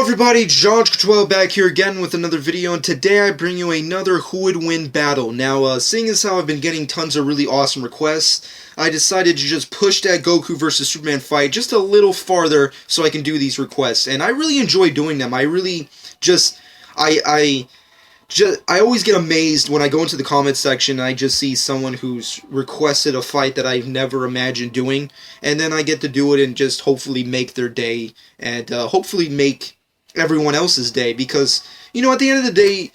everybody, John12 back here again with another video, and today I bring you another Who Would Win battle. Now, seeing as how I've been getting tons of really awesome requests, I decided to just push that Goku versus Superman fight just a little farther so I can do these requests, and I really enjoy doing them. I really just, I always get amazed when I go into the comments section and I just see someone who's requested a fight that I've never imagined doing, and then I get to do it and just hopefully make their day, and hopefully make everyone else's day, because, you know, at the end of the day,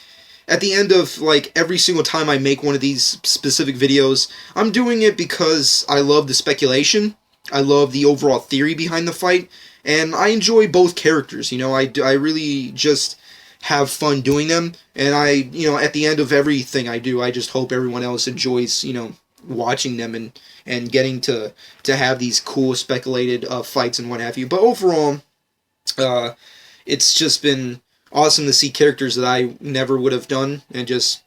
at the end of, like, every single time I make one of these specific videos, I'm doing it because I love the speculation, I love the overall theory behind the fight, and I enjoy both characters, you know, I really just have fun doing them, and at the end of everything I do, I just hope everyone else enjoys, watching them and getting to have these cool speculated fights and what have you. But overall, it's just been awesome to see characters that I never would have done and just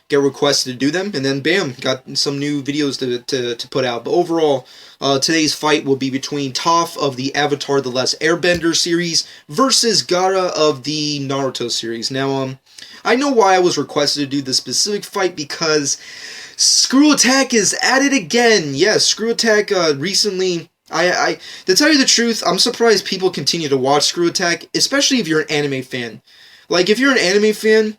get requested to do them, and then bam, got some new videos to put out. But overall, today's fight will be between Toph of the Avatar The Last Airbender series versus Gaara of the Naruto series. Now, I know why I was requested to do this specific fight, because Screwattack is at it again. Yes, Screwattack recently... to tell you the truth, I'm surprised people continue to watch Screwattack, especially if you're an anime fan. Like, if you're an anime fan,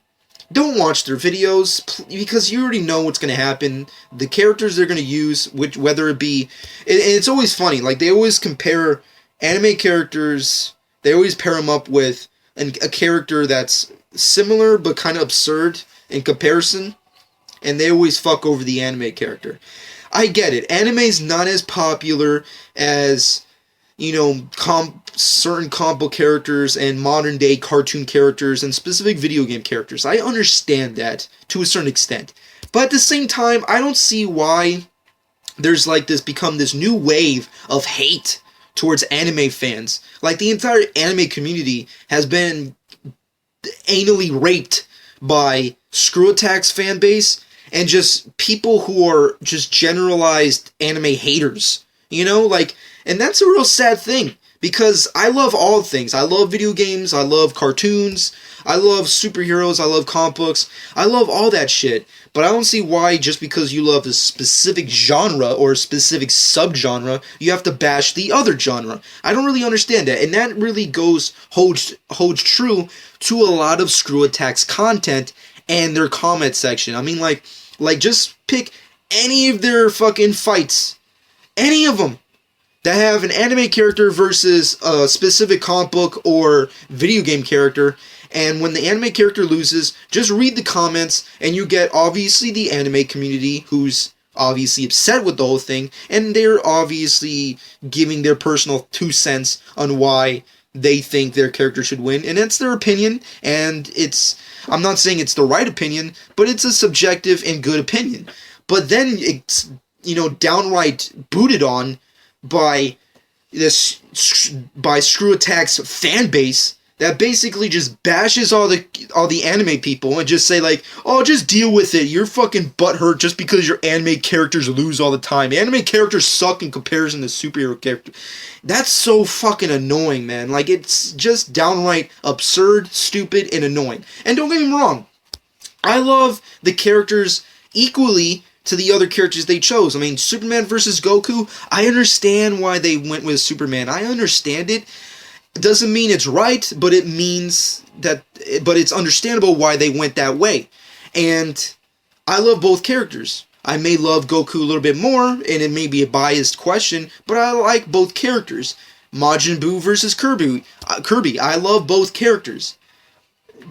don't watch their videos, because you already know what's going to happen. The characters they're going to use, whether it be... And it's always funny, like, they always compare anime characters, they always pair them up with a character that's similar, but kind of absurd in comparison, and they always fuck over the anime character. I get it. Anime's not as popular as, certain comic book characters and modern day cartoon characters and specific video game characters. I understand that to a certain extent. But at the same time, I don't see why there's become this new wave of hate towards anime fans. Like, the entire anime community has been anally raped by Screwattack's fan base, and just people who are just generalized anime haters, and that's a real sad thing, because I love all things. I love video games, I love cartoons, I love superheroes, I love comic books, I love all that shit, but I don't see why just because you love a specific genre or a specific subgenre, you have to bash the other genre. I don't really understand that, and that really holds true to a lot of Screwattack's content and their comment section. I mean, like just pick any of their fucking fights, any of them that have an anime character versus a specific comic book or video game character, and when the anime character loses, just read the comments, and you get obviously the anime community who's obviously upset with the whole thing, and they're obviously giving their personal 2 cents on why they think their character should win, and it's their opinion, and I'm not saying it's the right opinion, but it's a subjective and good opinion. But then it's, downright booted on by Screwattack's fan base that basically just bashes all the anime people and just say, like, oh, just deal with it, you're fucking butthurt just because your anime characters lose all the time. Anime characters suck in comparison to superhero characters. That's so fucking annoying, man. Like, it's just downright absurd, stupid, and annoying. And don't get me wrong, I love the characters equally to the other characters they chose. I mean, Superman versus Goku, I understand why they went with Superman. I understand it. It doesn't mean it's right, but it means that, but it's understandable why they went that way. And I love both characters. I may love Goku a little bit more, and it may be a biased question, but I like both characters. Majin Buu versus Kirby. I love both characters.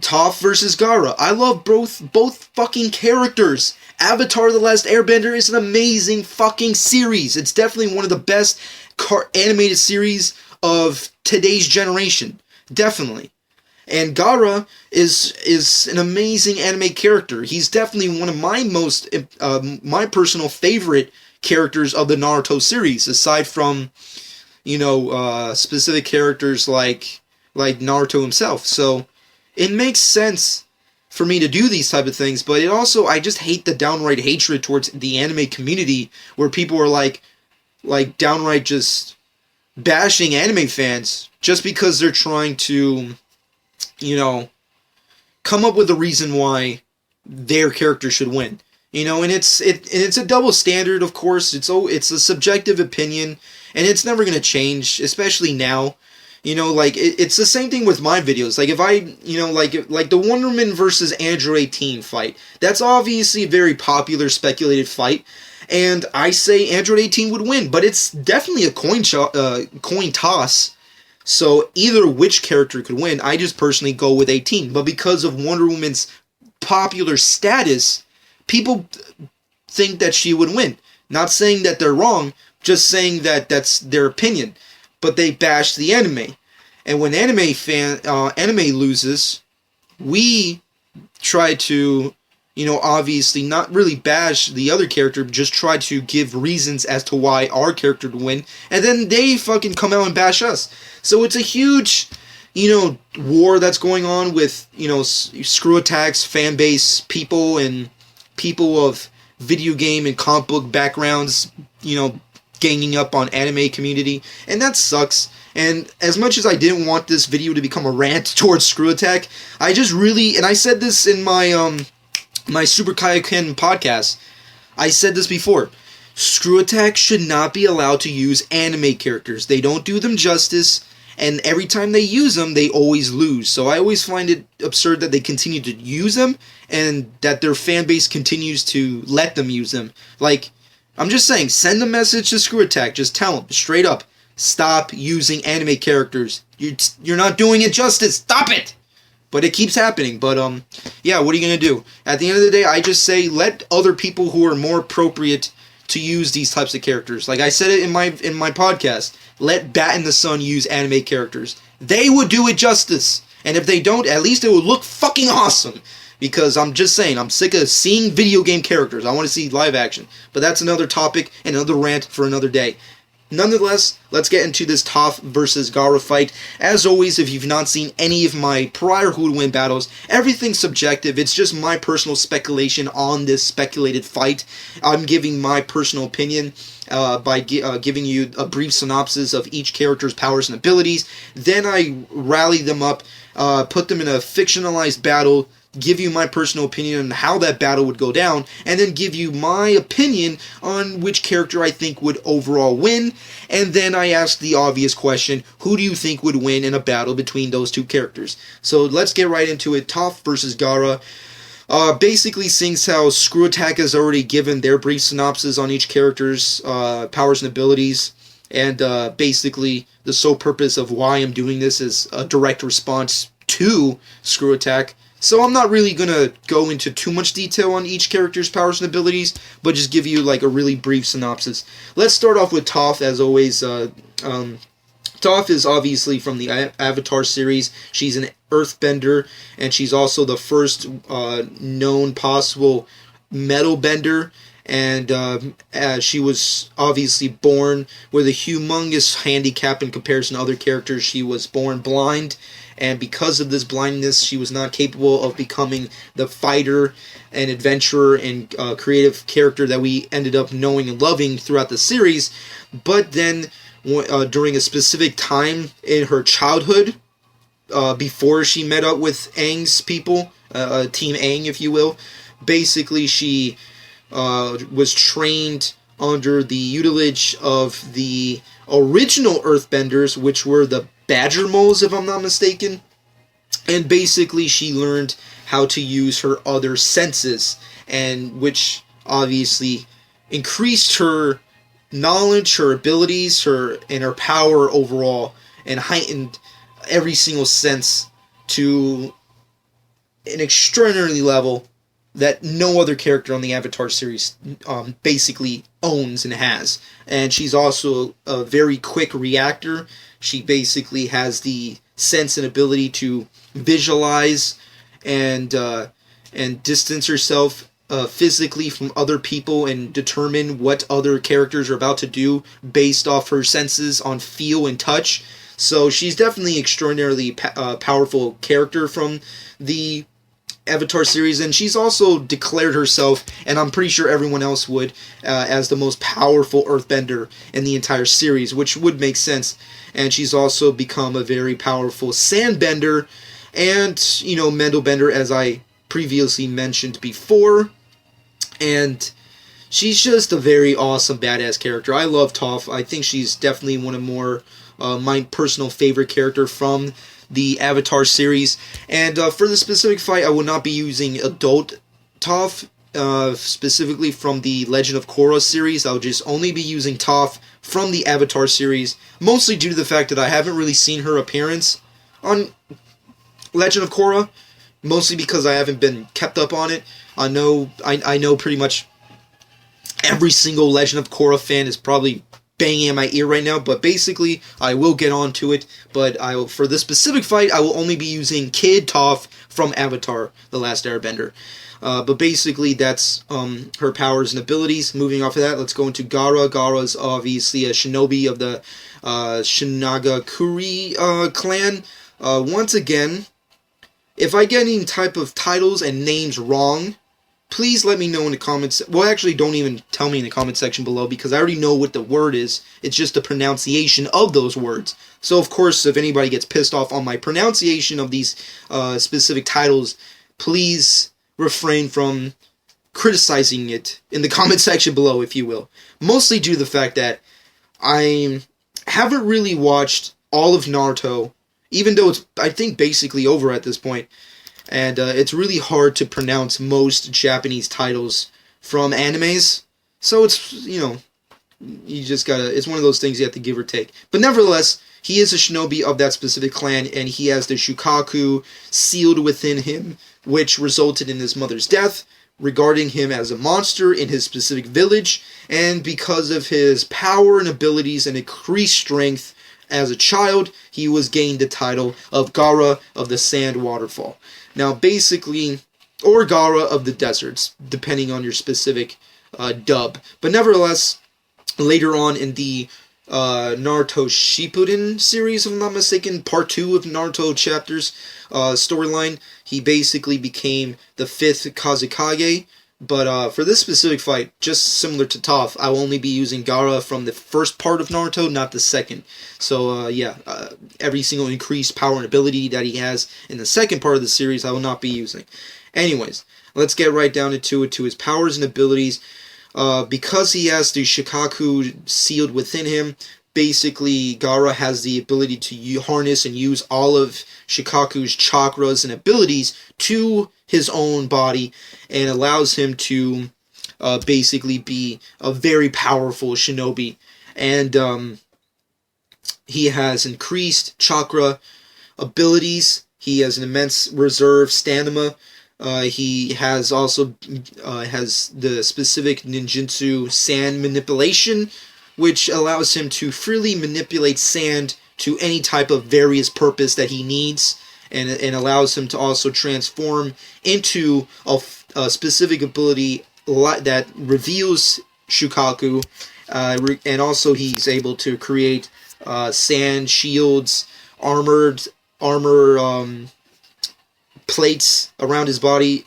Toph versus Gaara. I love both fucking characters. Avatar The Last Airbender is an amazing fucking series. It's definitely one of the best animated series of today's generation. Definitely. And Gaara is an amazing anime character. He's definitely one of my my personal favorite characters of the Naruto series, aside from, specific characters like Naruto himself. So it makes sense for me to do these type of things, but it also, I just hate the downright hatred towards the anime community, where people are like downright just bashing anime fans just because they're trying to you know, come up with a reason why their character should win. And it's a double standard, of course. It's a subjective opinion, and it's never gonna change, especially now. Like it's the same thing with my videos. Like if I, like the Wonder Woman versus Android 18 fight. That's obviously a very popular speculated fight, and I say Android 18 would win, but it's definitely a coin toss. So either which character could win. I just personally go with 18, but because of Wonder Woman's popular status, people think that she would win. Not saying that they're wrong, just saying that that's their opinion. But they bash the anime. And when anime loses, we try to, obviously not really bash the other character, but just try to give reasons as to why our character would win. And then they fucking come out and bash us. So it's a huge, war that's going on with, screwattack's fan base, people, and people of video game and comic book backgrounds, ganging up on anime community, and that sucks. And as much as I didn't want this video to become a rant towards screwattack, I just really, and I said this in my my Super Kaioken podcast, I said this before, screwattack should not be allowed to use anime characters. They don't do them justice, and every time they use them, they always lose. So I always find it absurd that they continue to use them, and that their fan base continues to let them use them. Like, I'm just saying, send a message to screwattack. Just tell them, straight up, stop using anime characters. You're not doing it justice. Stop it! But it keeps happening. But, yeah, what are you going to do? At the end of the day, I just say, let other people who are more appropriate to use these types of characters. Like I said it in my podcast, let Bat in the Sun use anime characters. They would do it justice. And if they don't, at least it would look fucking awesome. Because I'm just saying, I'm sick of seeing video game characters. I want to see live action. But that's another topic and another rant for another day. Nonetheless, let's get into this Toph versus Gaara fight. As always, if you've not seen any of my prior Who Would Win battles, everything's subjective. It's just my personal speculation on this speculated fight. I'm giving my personal opinion by giving you a brief synopsis of each character's powers and abilities. Then I rally them up, put them in a fictionalized battle, give you my personal opinion on how that battle would go down, and then give you my opinion on which character I think would overall win, and then I ask the obvious question, who do you think would win in a battle between those two characters? So let's get right into it. Toph versus Gaara. Basically, since how screwattack has already given their brief synopsis on each character's powers and abilities, and basically the sole purpose of why I'm doing this is a direct response to screwattack. So I'm not really going to go into too much detail on each character's powers and abilities, but just give you like a really brief synopsis. Let's start off with Toph, as always. Toph is obviously from the Avatar series. She's an earthbender, and she's also the first known possible metal bender. And she was obviously born with a humongous handicap in comparison to other characters. She was born blind, and because of this blindness, she was not capable of becoming the fighter and adventurer and creative character that we ended up knowing and loving throughout the series. But then, during a specific time in her childhood, before she met up with Aang's people, Team Aang, if you will, basically she was trained under the tutelage of the original Earthbenders, which were the Badger Moles, if I'm not mistaken. And basically she learned how to use her other senses, and which obviously increased her knowledge, her abilities, her power overall, and heightened every single sense to an extraordinary level that no other character on the Avatar series basically owns and has. And she's also a very quick reactor. She basically has the sense and ability to visualize and distance herself physically from other people and determine what other characters are about to do based off her senses on feel and touch. So she's definitely an extraordinarily powerful character from the Avatar series, and she's also declared herself, and I'm pretty sure everyone else would, as the most powerful earthbender in the entire series, which would make sense. And she's also become a very powerful sandbender, and, you know, Mendelbender, as I previously mentioned before. And she's just a very awesome, badass character. I love Toph. I think she's definitely one of my personal favorite character from the Avatar series. And for the specific fight, I will not be using adult Toph, specifically from the Legend of Korra series. I'll just only be using Toph from the Avatar series, mostly due to the fact that I haven't really seen her appearance on Legend of Korra, mostly because I haven't been kept up on it. I know pretty much every single Legend of Korra fan is probably banging in my ear right now, but basically, I will get on to it. But for this specific fight, I will only be using Kid Toph from Avatar: The Last Airbender. But basically, that's her powers and abilities. Moving off of that, let's go into Gaara. Gaara's obviously a shinobi of the Shinagakure clan. Once again, if I get any type of titles and names wrong, please let me know in the comments. Well, actually, don't even tell me in the comment section below, because I already know what the word is. It's just the pronunciation of those words. So, of course, if anybody gets pissed off on my pronunciation of these specific titles, please refrain from criticizing it in the comment section below, if you will. Mostly due to the fact that I haven't really watched all of Naruto, even though it's, I think, basically over at this point. And it's really hard to pronounce most Japanese titles from animes. So it's, you know, you just gotta, it's one of those things you have to give or take. But nevertheless, he is a shinobi of that specific clan, and he has the Shukaku sealed within him, which resulted in his mother's death, regarding him as a monster in his specific village, and because of his power and abilities and increased strength as a child, he was gained the title of Gaara of the Sand Waterfall. Now, basically, or Gaara of the Deserts, depending on your specific dub. But nevertheless, later on in the Naruto Shippuden series, if I'm not mistaken, part 2 of Naruto chapters storyline, he basically became the 5th Kazekage. But for this specific fight, just similar to Toph, I will only be using Gaara from the first part of Naruto, not the second. So every single increased power and ability that he has in the second part of the series, I will not be using. Anyways, let's get right down into it, to his powers and abilities. Because he has the Shikaku sealed within him, basically Gaara has the ability to harness and use all of Shikaku's chakras and abilities to his own body, and allows him to basically be a very powerful shinobi. And he has increased chakra abilities. He has an immense reserve stamina. He has also has the specific ninjutsu sand manipulation, which allows him to freely manipulate sand to any type of various purpose that he needs, and allows him to also transform into a specific ability that reveals Shukaku, and also he's able to create sand shields, armor plates around his body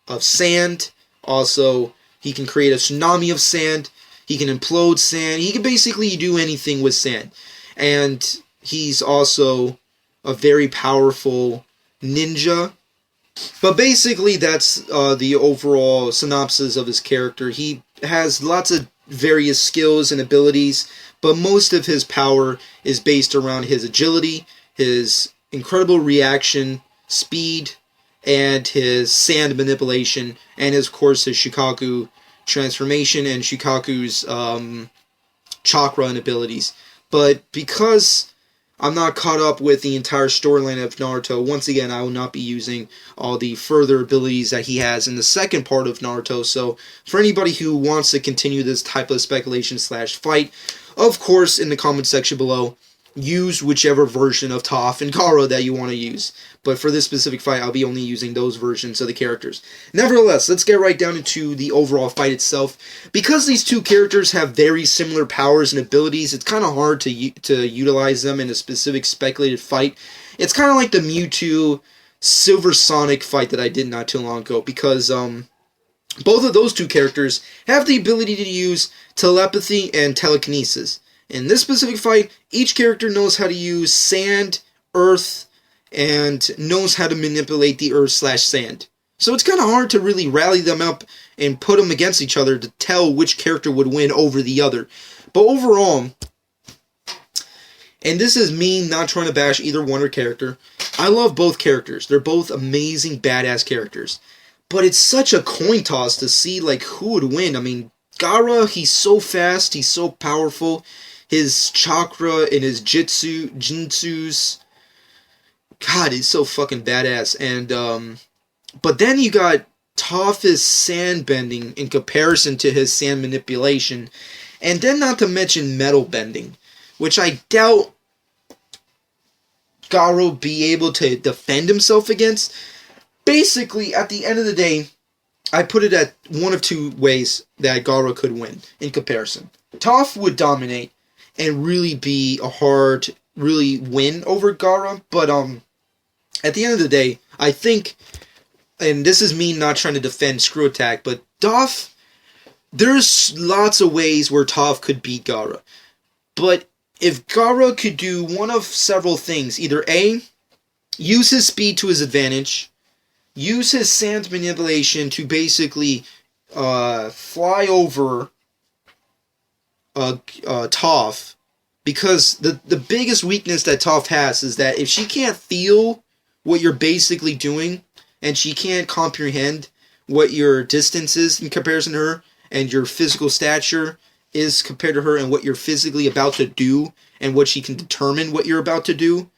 of sand. Also, he can create a tsunami of sand. He can implode sand. He can basically do anything with sand. And he's also a very powerful ninja. But basically, that's the overall synopsis of his character. He has lots of various skills and abilities, but most of his power is based around his agility, his incredible reaction, speed, and his sand manipulation, and of course his Shukaku transformation and Shukaku's chakra and abilities. But because I'm not caught up with the entire storyline of Naruto, once again, I will not be using all the further abilities that he has in the second part of Naruto. So for anybody who wants to continue this type of speculation slash fight, of course, in the comment section below, use whichever version of Toph and Gaara that you want to use. But for this specific fight, I'll be only using those versions of the characters. Nevertheless, let's get right down into the overall fight itself. Because these two characters have very similar powers and abilities, it's kind of hard to utilize them in a specific speculated fight. It's kind of like the Mewtwo Silver Sonic fight that I did not too long ago, because both of those two characters have the ability to use telepathy and telekinesis. In this specific fight, each character knows how to use sand, earth, and knows how to manipulate the earth/sand. So it's kind of hard to really rally them up and put them against each other to tell which character would win over the other. But overall, and this is me not trying to bash either one or character, I love both characters. They're both amazing, badass characters. But it's such a coin toss to see like who would win. I mean, Gaara, he's so fast, he's so powerful. His chakra and his jinsus, God, he's so fucking badass. And but then you got Toph's sand bending in comparison to his sand manipulation, and then not to mention metal bending, which I doubt Gaara will be able to defend himself against. Basically, at the end of the day, I put it at one of two ways that Gaara could win in comparison. Toph would dominate and really be a hard, really win over Gaara, but at the end of the day, I think, and this is me not trying to defend screwattack, but Toph, there's lots of ways where Toph could beat Gaara. But if Gaara could do one of several things, either A, use his speed to his advantage, use his sand manipulation to basically fly over Toph, because the biggest weakness that Toph has is that if she can't feel what you're basically doing, and she can't comprehend what your distance is in comparison to her, and your physical stature is compared to her, and what you're physically about to do, and what she can determine what you're about to do,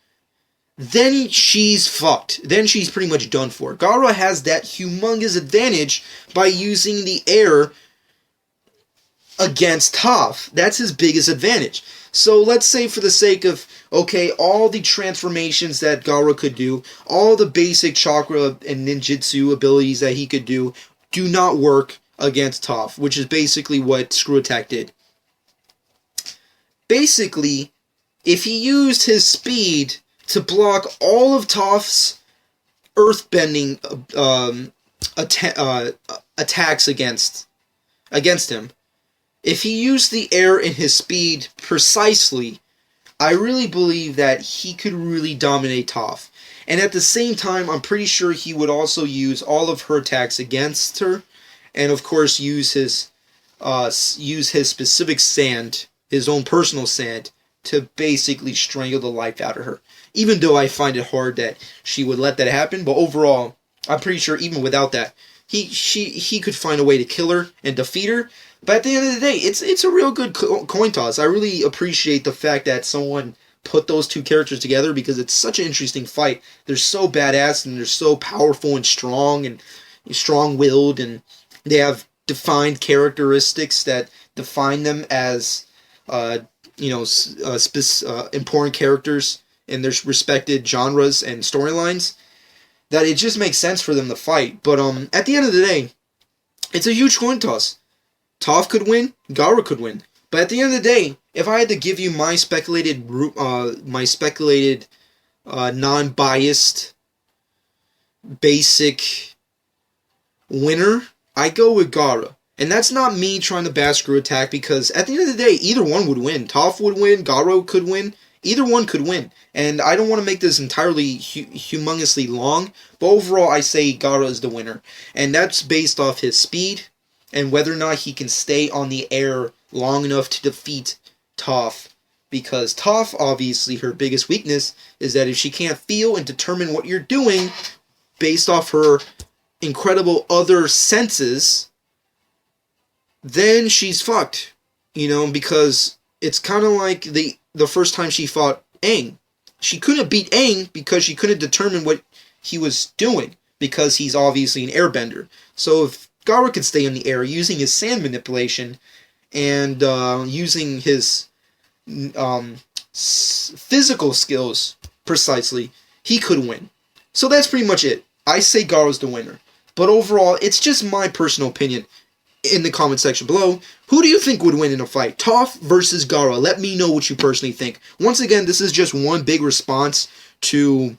then she's fucked. Then she's pretty much done for. Gaara has that humongous advantage by using the air against Toph. That's his biggest advantage. So let's say for the sake of, okay, all the transformations that Gaara could do, all the basic chakra and ninjutsu abilities that he could do not work against Toph, which is basically what screwattack did. Basically, if he used his speed to block all of Toph's earthbending attacks against him, if he used the air in his speed precisely, I really believe that he could really dominate Toph. And at the same time, I'm pretty sure he would also use all of her attacks against her, and of course use his specific sand, his own personal sand, to basically strangle the life out of her. Even though I find it hard that she would let that happen, but overall, I'm pretty sure even without that, he could find a way to kill her and defeat her. But at the end of the day, it's a real good coin toss. I really appreciate the fact that someone put those two characters together, because it's such an interesting fight. They're so badass, and they're so powerful and strong-willed, and they have defined characteristics that define them as important characters in their respected genres and storylines, that it just makes sense for them to fight. But at the end of the day, it's a huge coin toss. Toph could win, Gaara could win. But at the end of the day, if I had to give you my speculated, non-biased, basic winner, I go with Gaara. And that's not me trying to bash screwattack, because at the end of the day, either one would win. Toph would win, Gaara could win, either one could win. And I don't want to make this entirely humongously long, but overall I say Gaara is the winner. And that's based off his speed, and whether or not he can stay on the air long enough to defeat Toph. Because Toph, obviously, her biggest weakness is that if she can't feel and determine what you're doing based off her incredible other senses, then she's fucked. Because it's kind of like the first time she fought Aang. She couldn't beat Aang because she couldn't determine what he was doing, because he's obviously an airbender. So if Gaara could stay in the air using his sand manipulation and using his physical skills precisely, he could win. So that's pretty much it. I say Gaara's the winner. But overall, it's just my personal opinion. In the comment section below, who do you think would win in a fight? Toph versus Gaara. Let me know what you personally think. Once again, this is just one big response to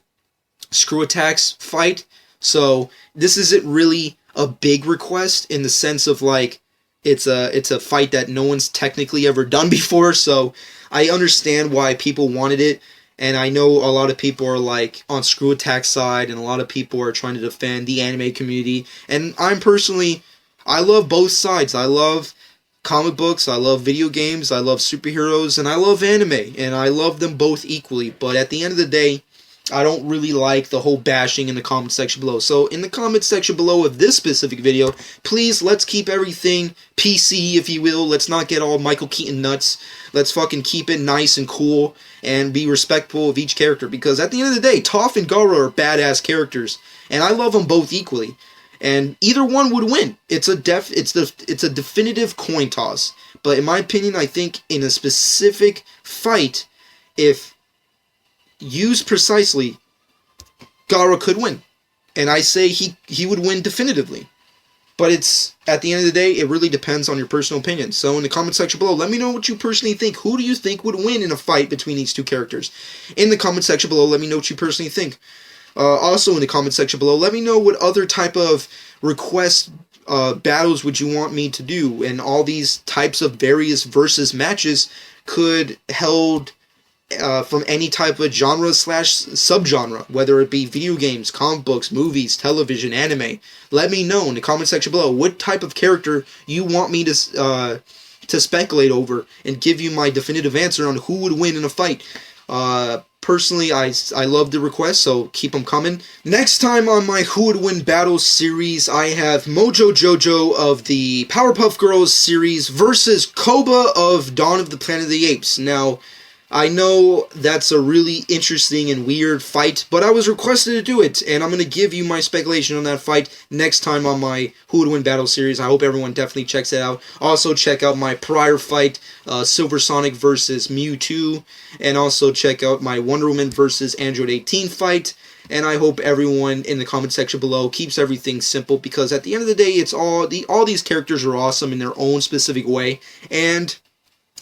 screwattack's fight. So this isn't really a big request in the sense of like it's a fight that no one's technically ever done before. So I understand why people wanted it, And I know a lot of people are like on screwattack side, and a lot of people are trying to defend the anime community. And I love both sides. I love comic books, I love video games, I love superheroes, and I love anime, and I love them both equally. But at the end of the day, I don't really like the whole bashing in the comment section below. So in the comment section below of this specific video, please, let's keep everything PC, if you will. Let's not get all Michael Keaton nuts. Let's fucking keep it nice and cool and be respectful of each character. Because at the end of the day, Toph and Gaara are badass characters, and I love them both equally. And either one would win. It's a definitive coin toss. But in my opinion, I think in a specific fight, if used precisely, Gaara could win. And I say he would win definitively. But it's, at the end of the day, it really depends on your personal opinion. So in the comment section below, let me know what you personally think. Who do you think would win in a fight between these two characters? In the comment section below, let me know what you personally think. Also in the comment section below, let me know what other type of request battles would you want me to do. And all these types of various versus matches could held from any type of genre / subgenre, whether it be video games, comic books, movies, television, anime. Let me know in the comment section below what type of character you want me to speculate over, and give you my definitive answer on who would win in a fight. Personally, I love the requests, so keep them coming. Next time on my Who Would Win Battles series, I have Mojo Jojo of the Powerpuff Girls series versus Koba of Dawn of the Planet of the Apes. Now, I know that's a really interesting and weird fight, but I was requested to do it, and I'm going to give you my speculation on that fight next time on my Who Would Win Battle series. I hope everyone definitely checks it out. Also, check out my prior fight, Silver Sonic versus Mewtwo, and also check out my Wonder Woman versus Android 18 fight. And I hope everyone in the comment section below keeps everything simple, because at the end of the day, it's all these characters are awesome in their own specific way, and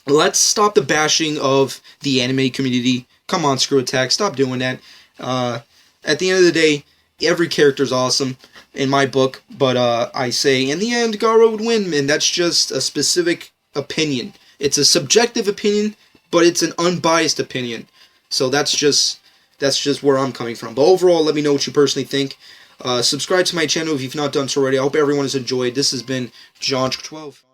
let's stop the bashing of the anime community. Come on, screwattack, stop doing that. At the end of the day, every character is awesome in my book, but I say in the end, Gaara would win, and that's just a specific opinion. It's a subjective opinion, but it's an unbiased opinion. So that's just where I'm coming from. But overall, let me know what you personally think. Subscribe to my channel if you've not done so already. I hope everyone has enjoyed. This has been John 12.